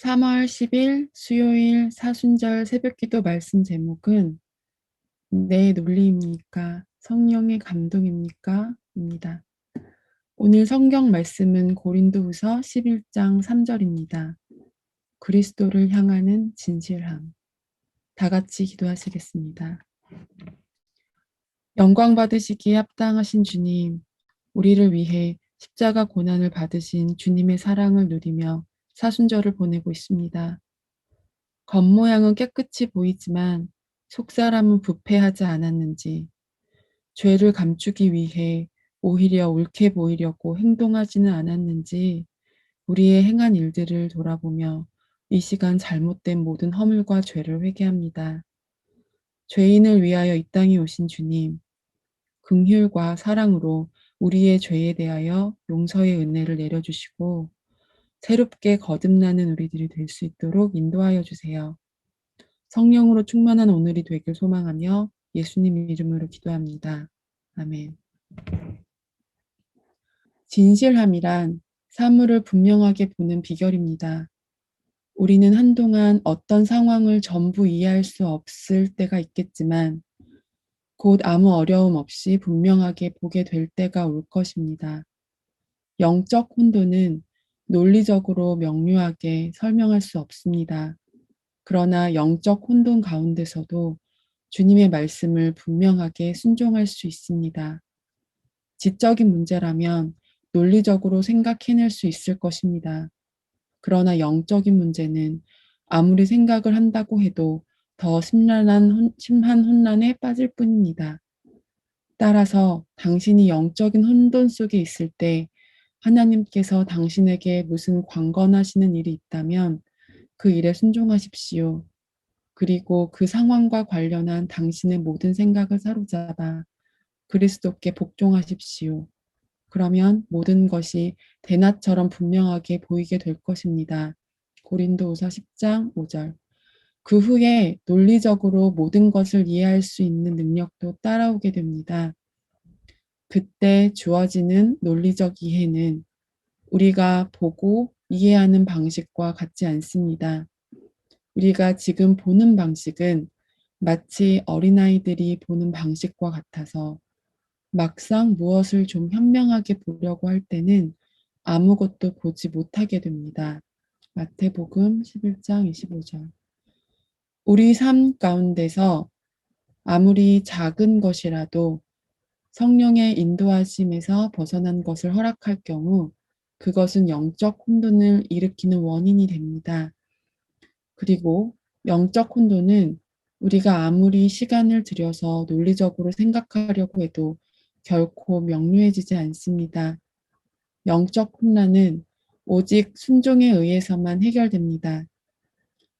3월 10일 수요일 사순절 새벽기도 말씀 제목은 내 논리입니까? 성령의 감동입니까? 입니다. 오늘 성경 말씀은 고린도후서 11장 3절입니다. 그리스도를 향하는 진실함. 다 같이 기도하시겠습니다. 영광 받으시기에 합당하신 주님, 우리를 위해 십자가 고난을 받으신 주님의 사랑을 누리며 사순절을 보내고 있습니다. 겉모양은 깨끗이 보이지만 속사람은 부패하지 않았는지, 죄를 감추기 위해 오히려 옳게 보이려고 행동하지는 않았는지 우리의 행한 일들을 돌아보며 이 시간 잘못된 모든 허물과 죄를 회개합니다. 죄인을 위하여 이 땅에 오신 주님, 긍휼과 사랑으로 우리의 죄에 대하여 용서의 은혜를 내려주시고 새롭게 거듭나는 우리들이 될 수 있도록 인도하여 주세요. 성령으로 충만한 오늘이 되길 소망하며 예수님 이름으로 기도합니다. 아멘. 진실함이란 사물을 분명하게 보는 비결입니다. 우리는 한동안 어떤 상황을 전부 이해할 수 없을 때가 있겠지만 곧 아무 어려움 없이 분명하게 보게 될 때가 올 것입니다. 영적 혼돈은 논리적으로 명료하게 설명할 수 없습니다. 그러나 영적 혼돈 가운데서도 주님의 말씀을 분명하게 순종할 수 있습니다. 지적인 문제라면 논리적으로 생각해낼 수 있을 것입니다. 그러나 영적인 문제는 아무리 생각을 한다고 해도 더 심한 혼란에 빠질 뿐입니다. 따라서 당신이 영적인 혼돈 속에 있을 때 하나님께서 당신에게 무슨 관건하시는 일이 있다면 그 일에 순종하십시오. 그리고 그 상황과 관련한 당신의 모든 생각을 사로잡아 그리스도께 복종하십시오. 그러면 모든 것이 대낮처럼 분명하게 보이게 될 것입니다. 고린도후서 10장 5절. 그 후에 논리적으로 모든 것을 이해할 수 있는 능력도 따라오게 됩니다. 그때 주어지는 논리적 이해는 우리가 보고 이해하는 방식과 같지 않습니다. 우리가 지금 보는 방식은 마치 어린아이들이 보는 방식과 같아서 막상 무엇을 좀 현명하게 보려고 할 때는 아무것도 보지 못하게 됩니다. 마태복음 11장 25절. 우리 삶 가운데서 아무리 작은 것이라도 성령의 인도하심에서 벗어난 것을 허락할 경우 그것은 영적 혼돈을 일으키는 원인이 됩니다. 그리고 영적 혼돈은 우리가 아무리 시간을 들여서 논리적으로 생각하려고 해도 결코 명료해지지 않습니다. 영적 혼란은 오직 순종에 의해서만 해결됩니다.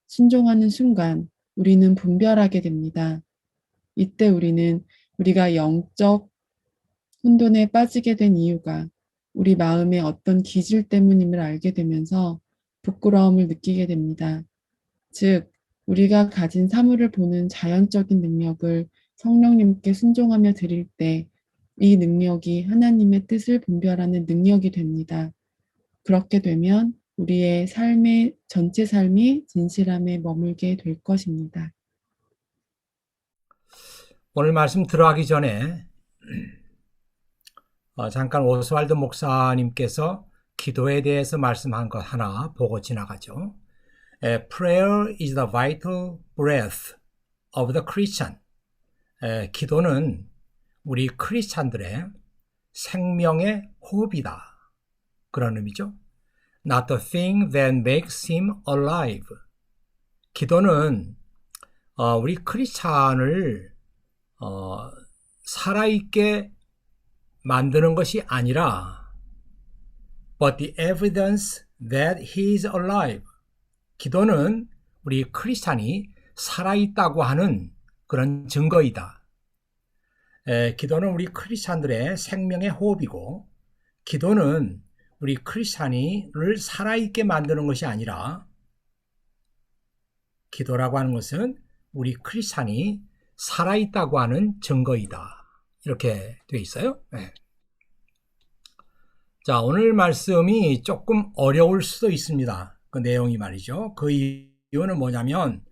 순종하는 순간 우리는 분별하게 됩니다. 이때 우리는 우리가 영적 혼돈에 빠지게 된 이유가 우리 마음의 어떤 기질 때문임을 알게 되면서 부끄러움을 느끼게 됩니다. 즉, 우리가 가진 사물을 보는 자연적인 능력을 성령님께 순종하며 드릴 때 이 능력이 하나님의 뜻을 분별하는 능력이 됩니다. 그렇게 되면 우리의 삶의 전체 삶이 진실함에 머물게 될 것입니다. 오늘 말씀 들어가기 전에 잠깐 오스왈드 목사님께서 기도에 대해서 말씀한 것 하나 보고 지나가죠. Prayer is the vital breath of the Christian. 기도는 우리 크리스찬들의 생명의 호흡이다. 그런 의미죠. Not the thing that makes him alive. 기도는 우리 크리스찬을 살아있게 만드는 것이 아니라 but the evidence that he is alive. 기도는 우리 크리스찬이 살아있다고 하는 그런 증거이다. 기도는 우리 크리스찬들의 생명의 호흡이고 기도는 우리 크리스찬이를 살아있게 만드는 것이 아니라 기도라고 하는 것은 우리 크리스찬이 살아있다고 하는 증거이다. 이렇게 되어 있어요. 네. 자, 오늘 말씀이 조금 어려울 수도 있습니다. 그 내용이 말이죠. 그 이유는 뭐냐면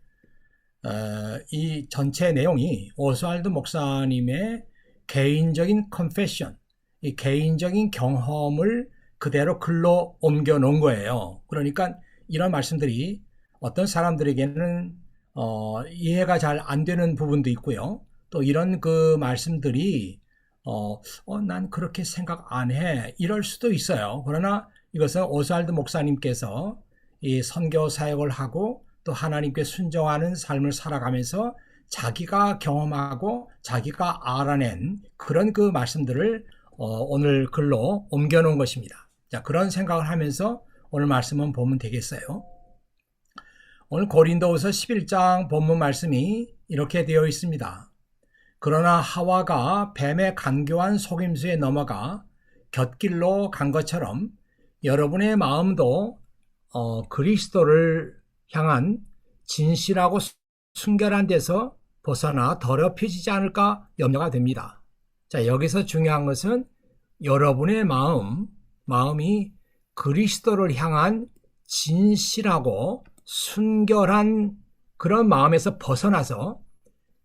이 전체 내용이 오스왈드 목사님의 개인적인 컨페션, 이 개인적인 경험을 그대로 글로 옮겨 놓은 거예요. 그러니까 이런 말씀들이 어떤 사람들에게는 이해가 잘 안 되는 부분도 있고요. 또 이런 그 말씀들이 난 그렇게 생각 안 해. 이럴 수도 있어요. 그러나 이것은 오스왈드 목사님께서 이 선교 사역을 하고 또 하나님께 순종하는 삶을 살아가면서 자기가 경험하고 자기가 알아낸 그런 그 말씀들을 오늘 글로 옮겨 놓은 것입니다. 자, 그런 생각을 하면서 오늘 말씀은 보면 되겠어요. 오늘 고린도후서 11장 본문 말씀이 이렇게 되어 있습니다. 그러나 하와가 뱀의 간교한 속임수에 넘어가 곁길로 간 것처럼 여러분의 마음도 그리스도를 향한 진실하고 순결한 데서 벗어나 더럽혀지지 않을까 염려가 됩니다. 자, 여기서 중요한 것은 여러분의 마음이 그리스도를 향한 진실하고 순결한 그런 마음에서 벗어나서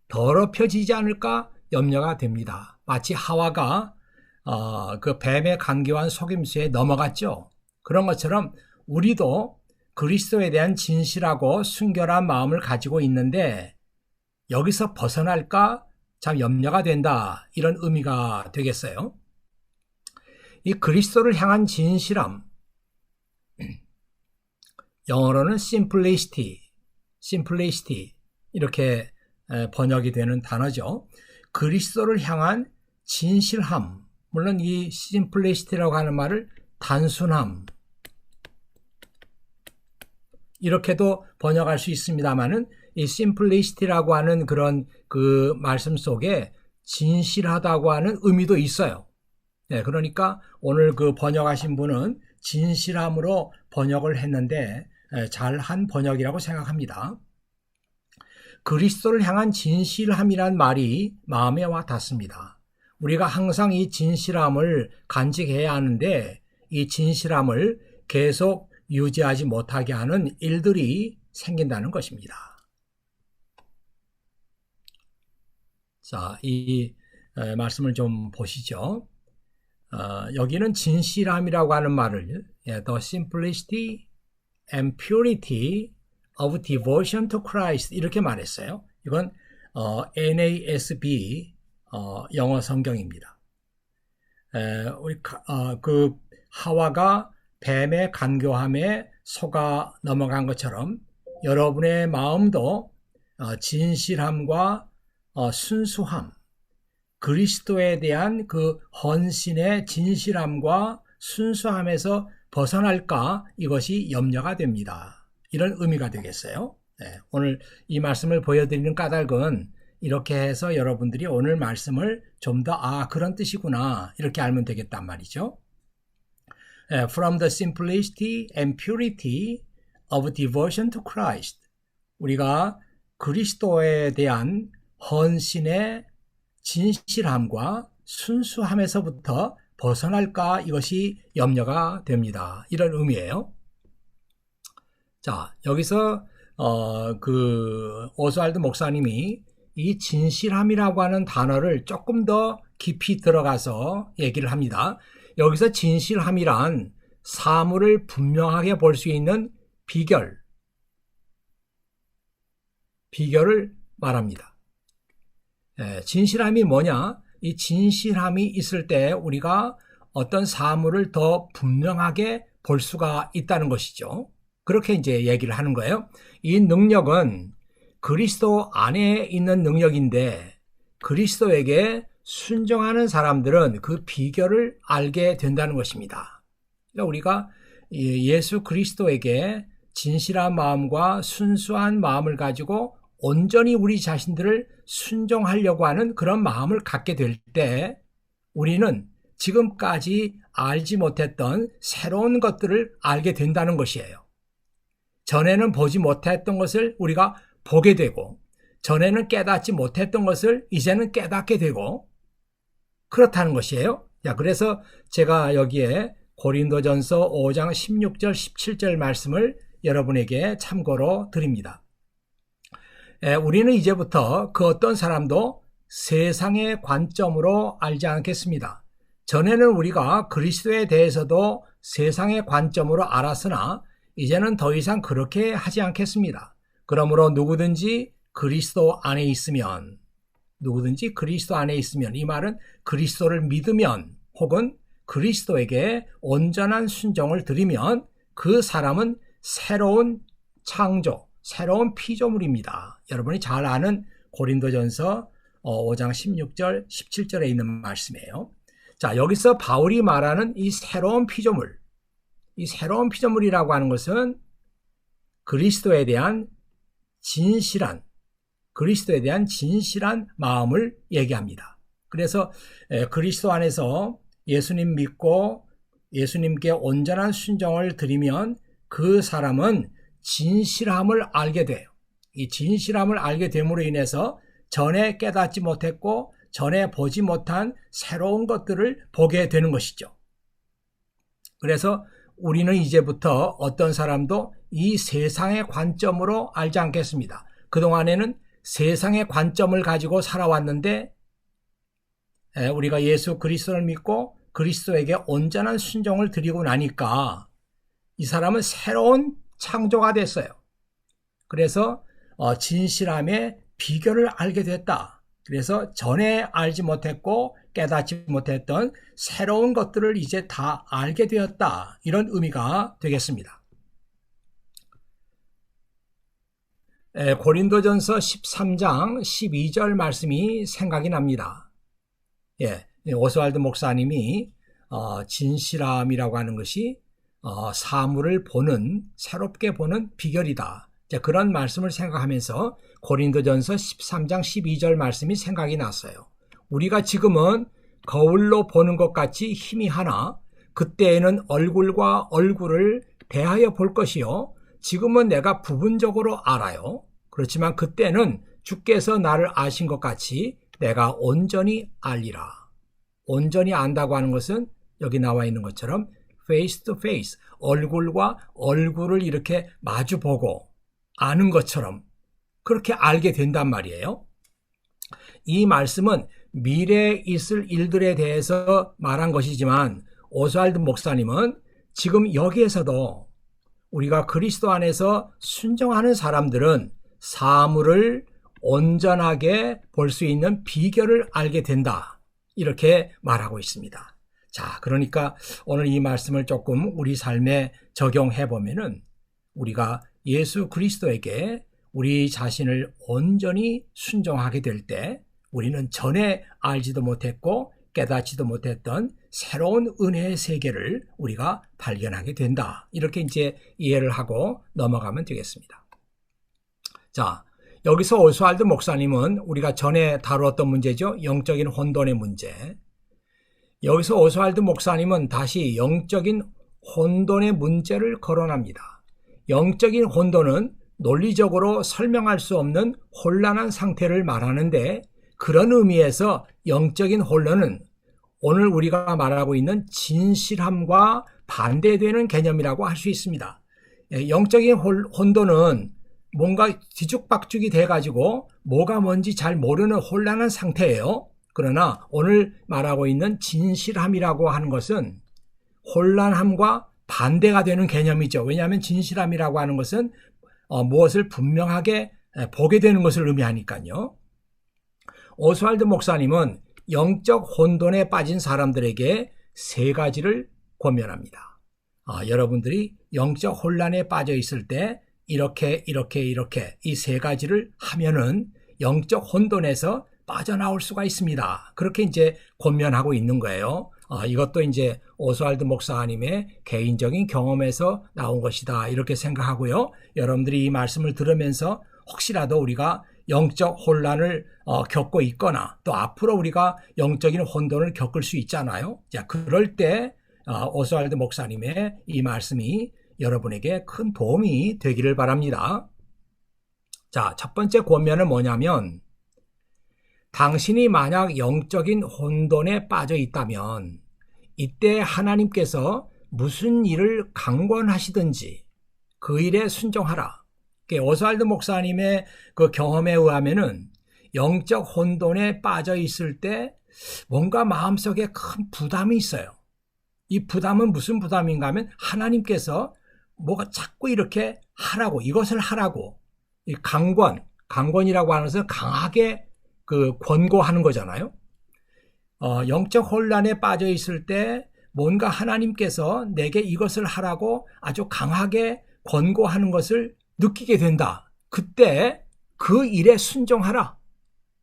더럽혀지지 않을까 염려가 됩니다. 마치 하와가 그 뱀의 간교한 속임수에 넘어갔죠. 그런 것처럼 우리도 그리스도에 대한 진실하고 순결한 마음을 가지고 있는데 여기서 벗어날까 참 염려가 된다. 이런 의미가 되겠어요. 이 그리스도를 향한 진실함, 영어로는 simplicity 이렇게 번역이 되는 단어죠. 그리스도를 향한 진실함, 물론 이 simplicity라고 하는 말을 단순함 이렇게도 번역할 수 있습니다만은 이 simplicity라고 하는 그런 그 말씀 속에 진실하다고 하는 의미도 있어요. 네, 그러니까 오늘 그 번역하신 분은 진실함으로 번역을 했는데 잘한 번역이라고 생각합니다. 그리스도를 향한 진실함이란 말이 마음에 와 닿습니다. 우리가 항상 이 진실함을 간직해야 하는데 이 진실함을 계속 유지하지 못하게 하는 일들이 생긴다는 것입니다. 자, 이 말씀을 좀 보시죠. 여기는 진실함이라고 하는 말을 The simplicity and purity of devotion to Christ 이렇게 말했어요. 이건 NASB 영어 성경입니다. 그 하와가 뱀의 간교함에 속아 넘어간 것처럼 여러분의 마음도 진실함과 순수함, 그리스도에 대한 그 헌신의 진실함과 순수함에서 벗어날까 이것이 염려가 됩니다. 이런 의미가 되겠어요. 네, 오늘 이 말씀을 보여드리는 까닭은 이렇게 해서 여러분들이 오늘 말씀을 좀 더 그런 뜻이구나 이렇게 알면 되겠단 말이죠. From the simplicity and purity of devotion to Christ, 우리가 그리스도에 대한 헌신의 진실함과 순수함에서부터 벗어날까 이것이 염려가 됩니다. 이런 의미예요. 자, 여기서 그 오스왈드 목사님이 이 진실함이라고 하는 단어를 조금 더 깊이 들어가서 얘기를 합니다. 여기서 진실함이란 사물을 분명하게 볼 수 있는 비결을 말합니다. 진실함이 뭐냐? 이 진실함이 있을 때 우리가 어떤 사물을 더 분명하게 볼 수가 있다는 것이죠. 그렇게 이제 얘기를 하는 거예요. 이 능력은 그리스도 안에 있는 능력인데 그리스도에게 순종하는 사람들은 그 비결을 알게 된다는 것입니다. 그러니까 우리가 예수 그리스도에게 진실한 마음과 순수한 마음을 가지고 온전히 우리 자신들을 순종하려고 하는 그런 마음을 갖게 될 때 우리는 지금까지 알지 못했던 새로운 것들을 알게 된다는 것이에요. 전에는 보지 못했던 것을 우리가 보게 되고 전에는 깨닫지 못했던 것을 이제는 깨닫게 되고 그렇다는 것이에요. 자, 그래서 제가 여기에 고린도전서 5장 16절 17절 말씀을 여러분에게 참고로 드립니다. 우리는 이제부터 그 어떤 사람도 세상의 관점으로 알지 않겠습니다. 전에는 우리가 그리스도에 대해서도 세상의 관점으로 알았으나 이제는 더 이상 그렇게 하지 않겠습니다. 그러므로 누구든지 그리스도 안에 있으면, 이 말은 그리스도를 믿으면 혹은 그리스도에게 온전한 순종을 드리면 그 사람은 새로운 창조, 새로운 피조물입니다. 여러분이 잘 아는 고린도전서 5장 16절, 17절에 있는 말씀이에요. 자, 여기서 바울이 말하는 이 새로운 피조물이라고 하는 것은 그리스도에 대한 진실한 마음을 얘기합니다. 그래서 그리스도 안에서 예수님 믿고 예수님께 온전한 순종을 드리면 그 사람은 진실함을 알게 돼요. 이 진실함을 알게 됨으로 인해서 전에 깨닫지 못했고 전에 보지 못한 새로운 것들을 보게 되는 것이죠. 그래서 우리는 이제부터 어떤 사람도 이 세상의 관점으로 알지 않겠습니다. 그동안에는 세상의 관점을 가지고 살아왔는데 우리가 예수 그리스도를 믿고 그리스도에게 온전한 순종을 드리고 나니까 이 사람은 새로운 창조가 됐어요. 그래서 진실함의 비결을 알게 됐다. 그래서 전에 알지 못했고 깨닫지 못했던 새로운 것들을 이제 다 알게 되었다. 이런 의미가 되겠습니다. 고린도전서 13장 12절 말씀이 생각이 납니다. 오스왈드 목사님이 진실함이라고 하는 것이 사물을 새롭게 보는 비결이다. 그런 말씀을 생각하면서 고린도전서 13장 12절 말씀이 생각이 났어요. 우리가 지금은 거울로 보는 것 같이 희미하나 그때에는 얼굴과 얼굴을 대하여 볼 것이요. 지금은 내가 부분적으로 알아요. 그렇지만 그때는 주께서 나를 아신 것 같이 내가 온전히 알리라. 온전히 안다고 하는 것은 여기 나와 있는 것처럼 face to face, 얼굴과 얼굴을 이렇게 마주보고 아는 것처럼 그렇게 알게 된단 말이에요. 이 말씀은 미래에 있을 일들에 대해서 말한 것이지만 오스왈드 목사님은 지금 여기에서도 우리가 그리스도 안에서 순종하는 사람들은 사물을 온전하게 볼 수 있는 비결을 알게 된다. 이렇게 말하고 있습니다. 자, 그러니까 오늘 이 말씀을 조금 우리 삶에 적용해 보면은 우리가 예수 그리스도에게 우리 자신을 온전히 순종하게 될 때 우리는 전에 알지도 못했고 깨닫지도 못했던 새로운 은혜의 세계를 우리가 발견하게 된다. 이렇게 이제 이해를 하고 넘어가면 되겠습니다. 자, 여기서 오스왈드 목사님은 우리가 전에 다루었던 문제죠. 영적인 혼돈의 문제. 여기서 오스왈드 목사님은 다시 영적인 혼돈의 문제를 거론합니다. 영적인 혼돈은 논리적으로 설명할 수 없는 혼란한 상태를 말하는데 그런 의미에서 영적인 혼돈은 오늘 우리가 말하고 있는 진실함과 반대되는 개념이라고 할 수 있습니다. 영적인 혼돈은 뭔가 뒤죽박죽이 돼가지고 뭐가 뭔지 잘 모르는 혼란한 상태예요. 그러나 오늘 말하고 있는 진실함이라고 하는 것은 혼란함과 반대가 되는 개념이죠. 왜냐하면 진실함이라고 하는 것은 무엇을 분명하게 보게 되는 것을 의미하니까요. 오스왈드 목사님은 영적 혼돈에 빠진 사람들에게 세 가지를 권면합니다. 여러분들이 영적 혼란에 빠져 있을 때 이렇게 이 세 가지를 하면은 영적 혼돈에서 빠져나올 수가 있습니다. 그렇게 이제 권면하고 있는 거예요. 이것도 이제 오스왈드 목사님의 개인적인 경험에서 나온 것이다. 이렇게 생각하고요. 여러분들이 이 말씀을 들으면서 혹시라도 우리가 영적 혼란을 겪고 있거나 또 앞으로 우리가 영적인 혼돈을 겪을 수 있잖아요. 자, 그럴 때 오스왈드 목사님의 이 말씀이 여러분에게 큰 도움이 되기를 바랍니다. 자, 첫 번째 권면은 뭐냐면 당신이 만약 영적인 혼돈에 빠져 있다면 이때 하나님께서 무슨 일을 강권하시든지 그 일에 순종하라. 오스왈드 목사님의 그 경험에 의하면은 영적 혼돈에 빠져 있을 때 뭔가 마음속에 큰 부담이 있어요. 이 부담은 무슨 부담인가 하면 하나님께서 뭐가 자꾸 이렇게 하라고, 이것을 하라고, 이 강권이라고 하는 것은 강하게 그 권고하는 거잖아요. 영적 혼란에 빠져 있을 때 뭔가 하나님께서 내게 이것을 하라고 아주 강하게 권고하는 것을 느끼게 된다. 그때 그 일에 순종하라.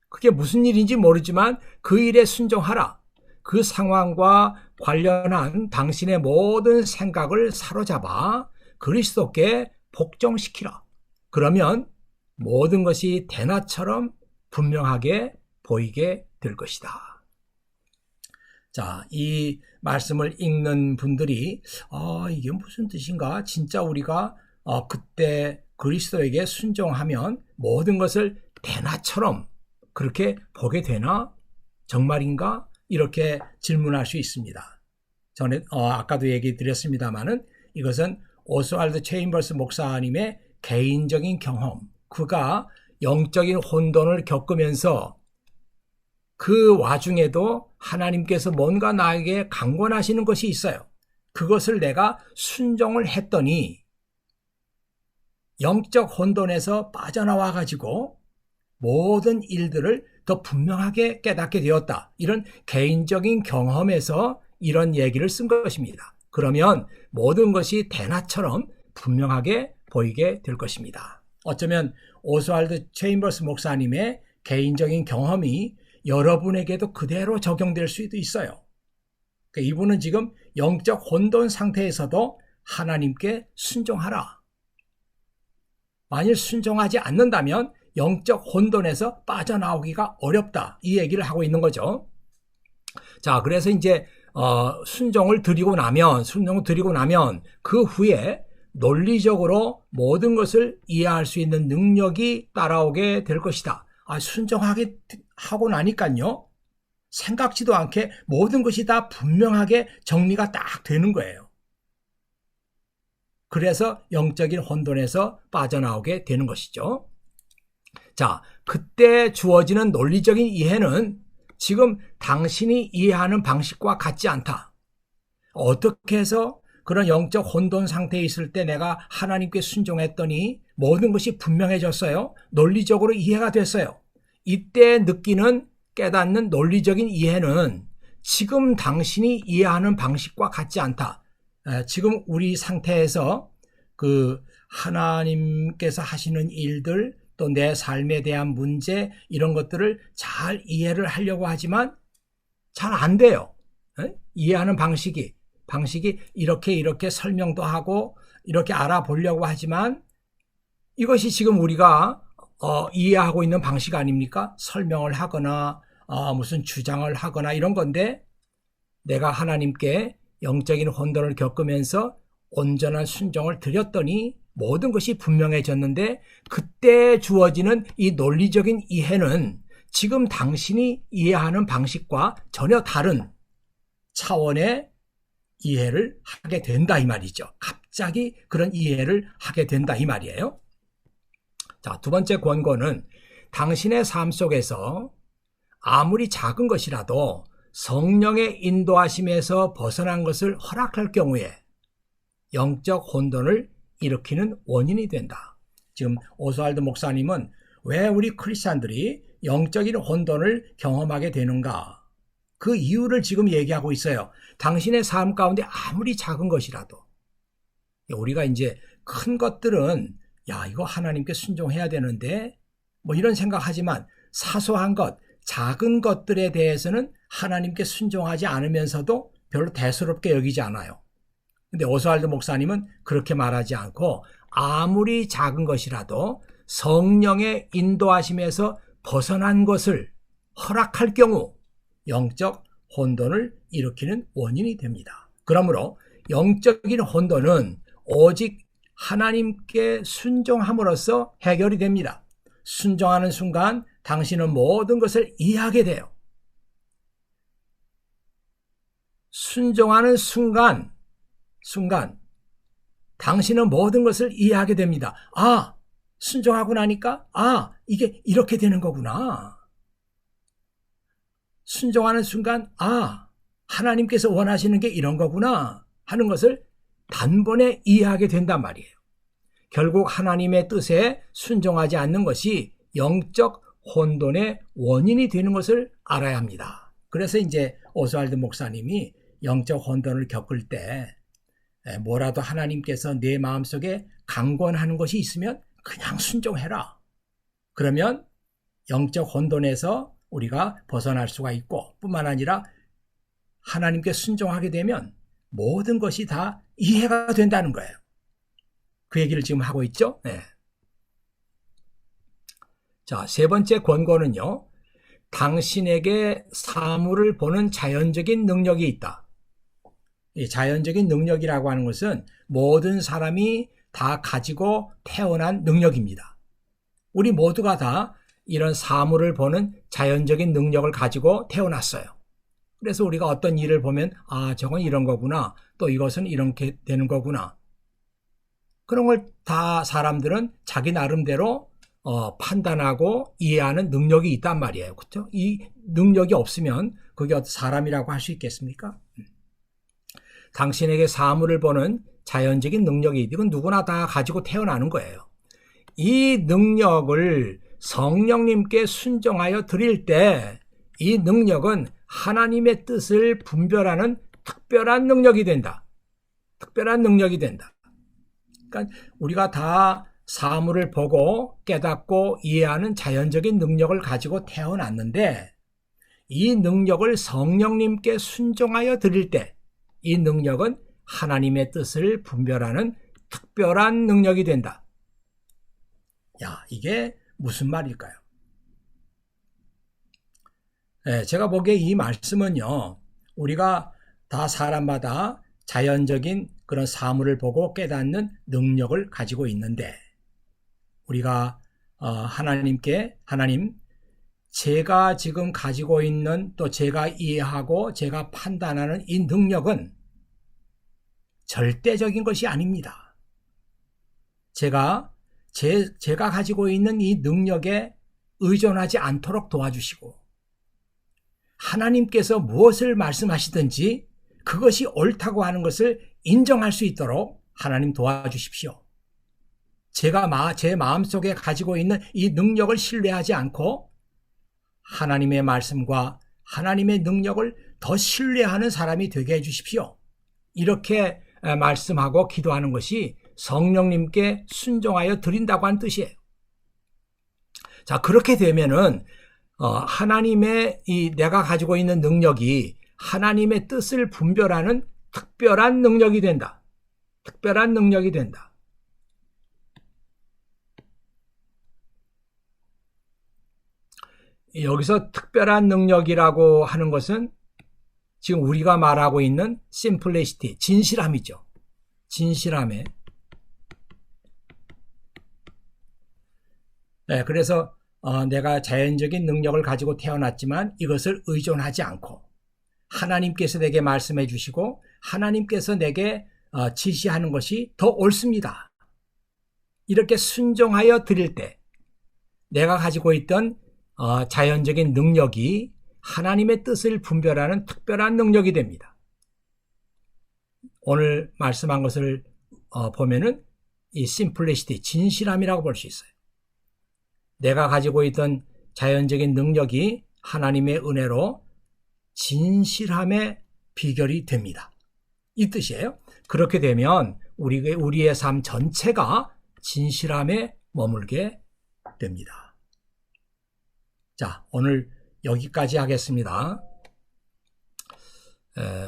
그게 무슨 일인지 모르지만 그 일에 순종하라. 그 상황과 관련한 당신의 모든 생각을 사로잡아 그리스도께 복종시키라. 그러면 모든 것이 대낮처럼 분명하게 보이게 될 것이다. 자, 이 말씀을 읽는 분들이 이게 무슨 뜻인가? 진짜 우리가 그때 그리스도에게 순종하면 모든 것을 대낮처럼 그렇게 보게 되나? 정말인가? 이렇게 질문할 수 있습니다. 전에 아까도 얘기 드렸습니다만은 이것은 오스왈드 체인버스 목사님의 개인적인 경험, 그가 영적인 혼돈을 겪으면서 그 와중에도 하나님께서 뭔가 나에게 강권하시는 것이 있어요. 그것을 내가 순종을 했더니 영적 혼돈에서 빠져나와 가지고 모든 일들을 더 분명하게 깨닫게 되었다. 이런 개인적인 경험에서 이런 얘기를 쓴 것입니다. 그러면 모든 것이 대낮처럼 분명하게 보이게 될 것입니다. 어쩌면 오스왈드 체인버스 목사님의 개인적인 경험이 여러분에게도 그대로 적용될 수도 있어요. 이분은 지금 영적 혼돈 상태에서도 하나님께 순종하라. 만일 순종하지 않는다면 영적 혼돈에서 빠져나오기가 어렵다. 이 얘기를 하고 있는 거죠. 자, 그래서 이제 순종을 드리고 나면 그 후에 논리적으로 모든 것을 이해할 수 있는 능력이 따라오게 될 것이다. 순종하게 하고 나니까요, 생각지도 않게 모든 것이 다 분명하게 정리가 딱 되는 거예요. 그래서 영적인 혼돈에서 빠져나오게 되는 것이죠. 자, 그때 주어지는 논리적인 이해는 지금 당신이 이해하는 방식과 같지 않다. 어떻게 해서 그런 영적 혼돈 상태에 있을 때 내가 하나님께 순종했더니 모든 것이 분명해졌어요. 논리적으로 이해가 됐어요. 이때 느끼는 깨닫는 논리적인 이해는 지금 당신이 이해하는 방식과 같지 않다. 지금 우리 상태에서 그 하나님께서 하시는 일들, 또 내 삶에 대한 문제, 이런 것들을 잘 이해를 하려고 하지만 잘 안 돼요. 이해하는 방식이 이렇게 설명도 하고 이렇게 알아보려고 하지만 이것이 지금 우리가 이해하고 있는 방식 아닙니까? 설명을 하거나 무슨 주장을 하거나 이런 건데, 내가 하나님께 영적인 혼돈을 겪으면서 온전한 순종을 드렸더니 모든 것이 분명해졌는데, 그때 주어지는 이 논리적인 이해는 지금 당신이 이해하는 방식과 전혀 다른 차원의 이해를 하게 된다 이 말이죠. 갑자기 그런 이해를 하게 된다 이 말이에요. 자, 두 번째 권고는 당신의 삶 속에서 아무리 작은 것이라도 성령의 인도하심에서 벗어난 것을 허락할 경우에 영적 혼돈을 일으키는 원인이 된다. 지금 오스왈드 목사님은 왜 우리 크리스찬들이 영적인 혼돈을 경험하게 되는가? 그 이유를 지금 얘기하고 있어요. 당신의 삶 가운데 아무리 작은 것이라도, 우리가 이제 큰 것들은 이거 하나님께 순종해야 되는데 뭐 이런 생각하지만, 사소한 것, 작은 것들에 대해서는 하나님께 순종하지 않으면서도 별로 대수롭게 여기지 않아요. 근데 오스왈드 목사님은 그렇게 말하지 않고 아무리 작은 것이라도 성령의 인도하심에서 벗어난 것을 허락할 경우 영적 혼돈을 일으키는 원인이 됩니다. 그러므로 영적인 혼돈은 오직 하나님께 순종함으로써 해결이 됩니다. 순종하는 순간 당신은 모든 것을 이해하게 돼요. 순종하는 순간 당신은 모든 것을 이해하게 됩니다. 아, 순종하고 나니까 이게 이렇게 되는 거구나. 순종하는 순간 하나님께서 원하시는 게 이런 거구나 하는 것을 단번에 이해하게 된단 말이에요. 결국 하나님의 뜻에 순종하지 않는 것이 영적 혼돈의 원인이 되는 것을 알아야 합니다. 그래서 이제 오스왈드 목사님이 영적 혼돈을 겪을 때 뭐라도 하나님께서 내 마음속에 강권하는 것이 있으면 그냥 순종해라. 그러면 영적 혼돈에서 우리가 벗어날 수가 있고, 뿐만 아니라 하나님께 순종하게 되면 모든 것이 다 이해가 된다는 거예요. 그 얘기를 지금 하고 있죠. 네. 자, 세 번째 권고는요. 당신에게 사물을 보는 자연적인 능력이 있다. 이 자연적인 능력이라고 하는 것은 모든 사람이 다 가지고 태어난 능력입니다. 우리 모두가 다 이런 사물을 보는 자연적인 능력을 가지고 태어났어요. 그래서 우리가 어떤 일을 보면 저건 이런 거구나, 또 이것은 이렇게 되는 거구나. 그런 걸 다 사람들은 자기 나름대로 판단하고 이해하는 능력이 있단 말이에요. 그렇죠? 이 능력이 없으면 그게 어떤 사람이라고 할 수 있겠습니까? 당신에게 사물을 보는 자연적인 능력이 이건 누구나 다 가지고 태어나는 거예요. 이 능력을 성령님께 순종하여 드릴 때 이 능력은 하나님의 뜻을 분별하는 특별한 능력이 된다. 특별한 능력이 된다. 그러니까 우리가 다 사물을 보고 깨닫고 이해하는 자연적인 능력을 가지고 태어났는데 이 능력을 성령님께 순종하여 드릴 때 이 능력은 하나님의 뜻을 분별하는 특별한 능력이 된다. 야, 이게 무슨 말일까요? 제가 보기에 이 말씀은요, 우리가 다 사람마다 자연적인 그런 사물을 보고 깨닫는 능력을 가지고 있는데, 우리가 하나님, 제가 지금 가지고 있는 또 제가 이해하고 제가 판단하는 이 능력은 절대적인 것이 아닙니다. 제가 가지고 있는 이 능력에 의존하지 않도록 도와주시고 하나님께서 무엇을 말씀하시든지 그것이 옳다고 하는 것을 인정할 수 있도록 하나님 도와주십시오. 제가 제 마음속에 가지고 있는 이 능력을 신뢰하지 않고 하나님의 말씀과 하나님의 능력을 더 신뢰하는 사람이 되게 해주십시오. 이렇게 말씀하고 기도하는 것이 성령님께 순종하여 드린다고 하는 뜻이에요. 자, 그렇게 되면은 하나님의 내가 가지고 있는 능력이 하나님의 뜻을 분별하는 특별한 능력이 된다. 특별한 능력이 된다. 여기서 특별한 능력이라고 하는 것은 지금 우리가 말하고 있는 simplicity, 진실함이죠. 진실함에. 네, 그래서 내가 자연적인 능력을 가지고 태어났지만 이것을 의존하지 않고 하나님께서 내게 말씀해 주시고 하나님께서 내게 지시하는 것이 더 옳습니다. 이렇게 순종하여 드릴 때 내가 가지고 있던 자연적인 능력이 하나님의 뜻을 분별하는 특별한 능력이 됩니다. 오늘 말씀한 것을 보면은 이 simplicity, 진실함이라고 볼 수 있어요. 내가 가지고 있던 자연적인 능력이 하나님의 은혜로 진실함의 비결이 됩니다. 이 뜻이에요. 그렇게 되면 우리의 삶 전체가 진실함에 머물게 됩니다. 자, 오늘 여기까지 하겠습니다.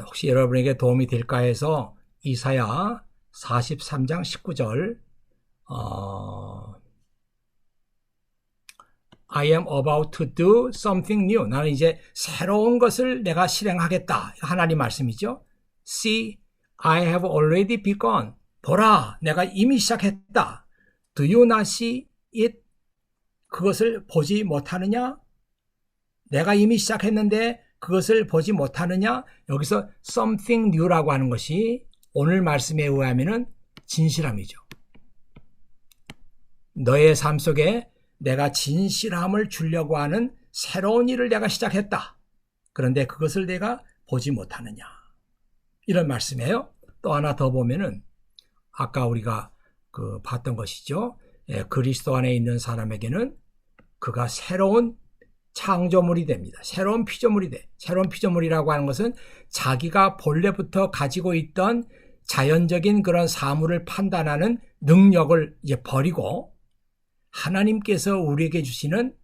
혹시 여러분에게 도움이 될까 해서 이사야 43장 19절 I am about to do something new. 나는 이제 새로운 것을 내가 실행하겠다. 하나님 말씀이죠. See, I have already begun. 보라, 내가 이미 시작했다. Do you not see it? 그것을 보지 못하느냐? 내가 이미 시작했는데 그것을 보지 못하느냐? 여기서 something new라고 하는 것이 오늘 말씀에 의하면은 진실함이죠. 너의 삶 속에 내가 진실함을 주려고 하는 새로운 일을 내가 시작했다. 그런데 그것을 내가 보지 못하느냐. 이런 말씀이에요. 또 하나 더 보면은 아까 우리가 봤던 것이죠. 그리스도 안에 있는 사람에게는 그가 새로운 창조물이 됩니다. 새로운 피조물이 돼. 새로운 피조물이라고 하는 것은 자기가 본래부터 가지고 있던 자연적인 그런 사물을 판단하는 능력을 이제 버리고 하나님께서 우리에게 주시는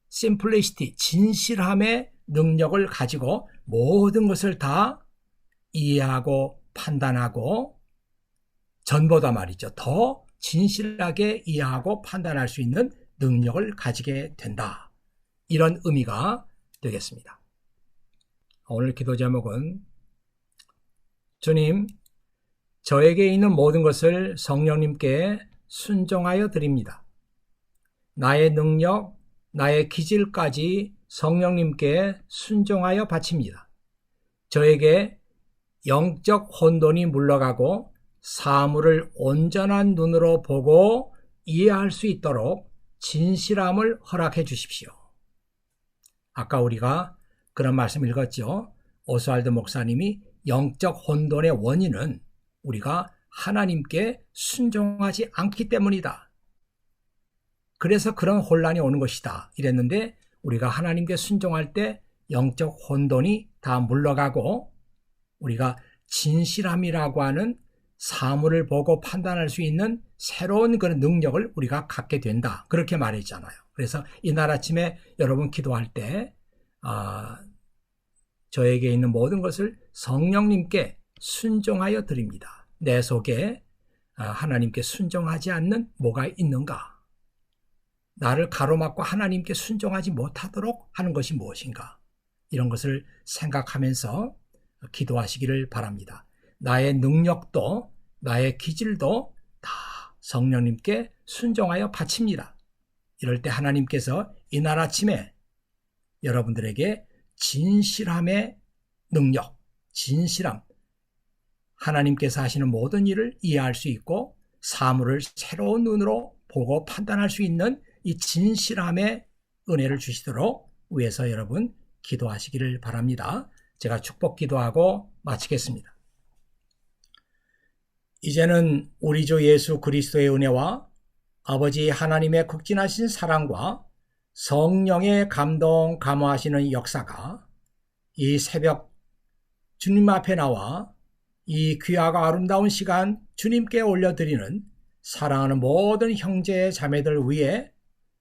심플리시티, 진실함의 능력을 가지고 모든 것을 다 이해하고 판단하고 전보다 말이죠. 더 진실하게 이해하고 판단할 수 있는 능력을 가지게 된다. 이런 의미가 되겠습니다. 오늘 기도 제목은 주님, 저에게 있는 모든 것을 성령님께 순종하여 드립니다. 나의 능력, 나의 기질까지 성령님께 순종하여 바칩니다. 저에게 영적 혼돈이 물러가고 사물을 온전한 눈으로 보고 이해할 수 있도록 진실함을 허락해 주십시오. 아까 우리가 그런 말씀 읽었죠. 오스왈드 목사님이 영적 혼돈의 원인은 우리가 하나님께 순종하지 않기 때문이다. 그래서 그런 혼란이 오는 것이다. 이랬는데 우리가 하나님께 순종할 때 영적 혼돈이 다 물러가고 우리가 진실함이라고 하는 사물을 보고 판단할 수 있는 새로운 그런 능력을 우리가 갖게 된다. 그렇게 말했잖아요. 그래서 이날 아침에 여러분 기도할 때 저에게 있는 모든 것을 성령님께 순종하여 드립니다. 내 속에 하나님께 순종하지 않는 뭐가 있는가? 나를 가로막고 하나님께 순종하지 못하도록 하는 것이 무엇인가? 이런 것을 생각하면서 기도하시기를 바랍니다. 나의 능력도 나의 기질도 다 성령님께 순종하여 바칩니다. 이럴 때 하나님께서 이날 아침에 여러분들에게 진실함의 능력, 진실함, 하나님께서 하시는 모든 일을 이해할 수 있고 사물을 새로운 눈으로 보고 판단할 수 있는 이 진실함의 은혜를 주시도록 위해서 여러분 기도하시기를 바랍니다. 제가 축복 기도하고 마치겠습니다. 이제는 우리 주 예수 그리스도의 은혜와 아버지 하나님의 극진하신 사랑과 성령의 감동 감화하시는 역사가 이 새벽 주님 앞에 나와 이 귀하고 아름다운 시간 주님께 올려드리는 사랑하는 모든 형제 자매들 위해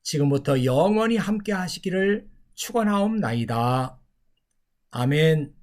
지금부터 영원히 함께 하시기를 축원하옵나이다. 아멘.